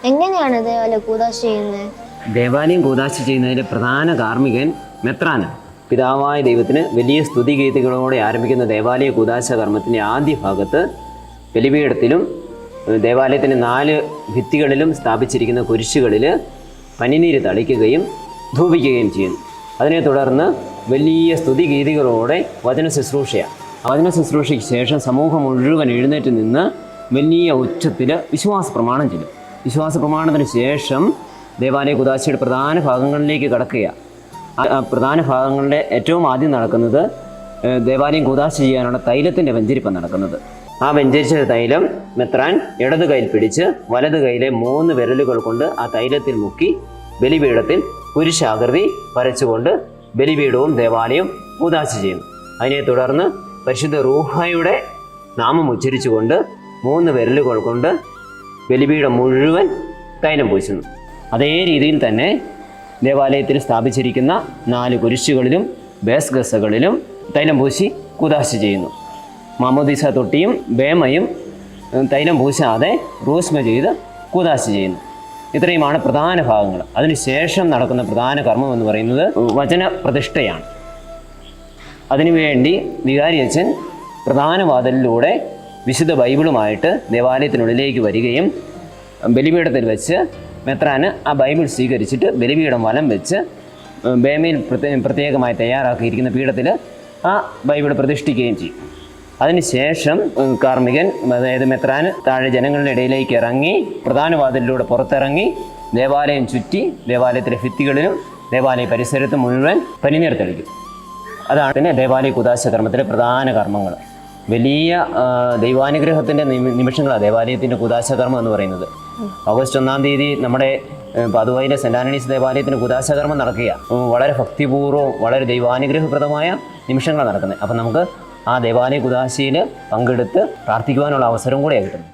എങ്ങനെയാണ് ദേവാലയ കൂദാശ ചെയ്യുന്നത്? ദേവാലയം കൂദാശ ചെയ്യുന്നതിലെ പ്രധാന കാർമ്മികൻ മെത്രാന്. പിതാവായ ദൈവത്തിന് വലിയ സ്തുതിഗീതികളോടെ ആരംഭിക്കുന്ന ദേവാലയ കൂദാശ കർമ്മത്തിൻ്റെ ആദ്യ ഭാഗത്ത് ബലിപീഠത്തിലും ദേവാലയത്തിൻ്റെ 4 ഭിത്തികളിലും സ്ഥാപിച്ചിരിക്കുന്ന കുരിശുകളിൽ പനിനീര് തളിക്കുകയും ധൂപിക്കുകയും ചെയ്യുന്നു. അതിനെ തുടർന്ന് വലിയ സ്തുതിഗീതികളോടെ വചന ശുശ്രൂഷയാണ്. വചന ശുശ്രൂഷയ്ക്ക് ശേഷം സമൂഹം മുഴുവൻ എഴുന്നേറ്റ് നിന്ന് വലിയ ഉച്ചത്തിൽ വിശ്വാസ പ്രമാണം ചൊല്ലും. വിശ്വാസ പ്രമാണത്തിന് ശേഷം ദേവാലയ കൂദാശയുടെ പ്രധാന ഭാഗങ്ങളിലേക്ക് കടക്കുകയാണ്. ആ പ്രധാന ഭാഗങ്ങളുടെ ഏറ്റവും ആദ്യം നടക്കുന്നത് ദേവാലയം കൂദാശ ചെയ്യാനുള്ള തൈലത്തിൻ്റെ വെഞ്ചരിപ്പം നടക്കുന്നത്. ആ വെഞ്ചരിച്ച തൈലം മെത്രാൻ ഇടത് കൈയിൽ പിടിച്ച് വലത് കൈയിലെ 3 വിരലുകൾ കൊണ്ട് ആ തൈലത്തിൽ മുക്കി ബലിപീഠത്തിൽ കുരിശാകൃതി വരച്ചുകൊണ്ട് ബലിപീഠവും ദേവാലയവും കൂദാശ ചെയ്യുന്നു. അതിനെ തുടർന്ന് പരിശുദ്ധ റൂഹായുടെ നാമം ഉച്ചരിച്ചുകൊണ്ട് 3 വിരലുകൾ കൊണ്ട് ബലിപീഠം മുഴുവൻ തൈലം പൂശുന്നു. അതേ രീതിയിൽ തന്നെ ദേവാലയത്തിൽ സ്ഥാപിച്ചിരിക്കുന്ന 4 കുരിശുകളിലും ബേസ് ഗസകളിലും തൈലം പൂശി കൂദാശ ചെയ്യുന്നു. മാമോദീസ തൊട്ടിയും ബേമയും തൈലം പൂശാതെ റൂസ്മ ചെയ്ത് കൂദാശ ചെയ്യുന്നു. ഇത്രയുമാണ് പ്രധാന ഭാഗങ്ങൾ. അതിനുശേഷം നടക്കുന്ന പ്രധാന കർമ്മം എന്ന് പറയുന്നത് വചന പ്രതിഷ്ഠയാണ്. അതിനുവേണ്ടി വികാരിയച്ഛൻ പ്രധാന വാതിലിലൂടെ വിശുദ്ധ ബൈബിളുമായിട്ട് ദേവാലയത്തിനുള്ളിലേക്ക് വരികയും ബലിപീഠത്തിൽ വെച്ച് മെത്രാന് ആ ബൈബിൾ സ്വീകരിച്ചിട്ട് ബലിപീഠം വലം വെച്ച് ബേമയിൽ പ്രത്യേകമായി തയ്യാറാക്കിയിരിക്കുന്ന പീഠത്തിൽ ആ ബൈബിൾ പ്രതിഷ്ഠിക്കുകയും ചെയ്യും. അതിനുശേഷം കാർമ്മികൻ, അതായത് മെത്രാന്, താഴെ ജനങ്ങളുടെ ഇടയിലേക്ക് ഇറങ്ങി പ്രധാന വാതിലിലൂടെ പുറത്തിറങ്ങി ദേവാലയം ചുറ്റി ദേവാലയത്തിലെ ഭിത്തികളിലും ദേവാലയ പരിസരത്തും മുഴുവൻ പനിനീർ തെളിക്കും. അതാണ് പിന്നെ ദേവാലയ കൂദാശ കർമ്മത്തിലെ പ്രധാന കർമ്മങ്ങൾ. വലിയ ദൈവാനുഗ്രഹത്തിൻ്റെ നിമിഷങ്ങളാണ് ദേവാലയത്തിൻ്റെ കൂദാശ കർമ്മം എന്ന് പറയുന്നത്. ഓഗസ്റ്റ് 1-ാം തീയതി നമ്മുടെ പതുവയിലെ സെൻറ് ആൻ്റണീസ് ദേവാലയത്തിന് കൂദാശ കർമ്മം നടക്കുക. വളരെ ഭക്തിപൂർവ്വം വളരെ ദൈവാനുഗ്രഹപ്രദമായ നിമിഷങ്ങളാണ് നടക്കുന്നത്. അപ്പം നമുക്ക് ആ ദേവാലയ കൂദാശയിൽ പങ്കെടുത്ത് പ്രാർത്ഥിക്കുവാനുള്ള അവസരം കൂടെ കിട്ടുന്നു.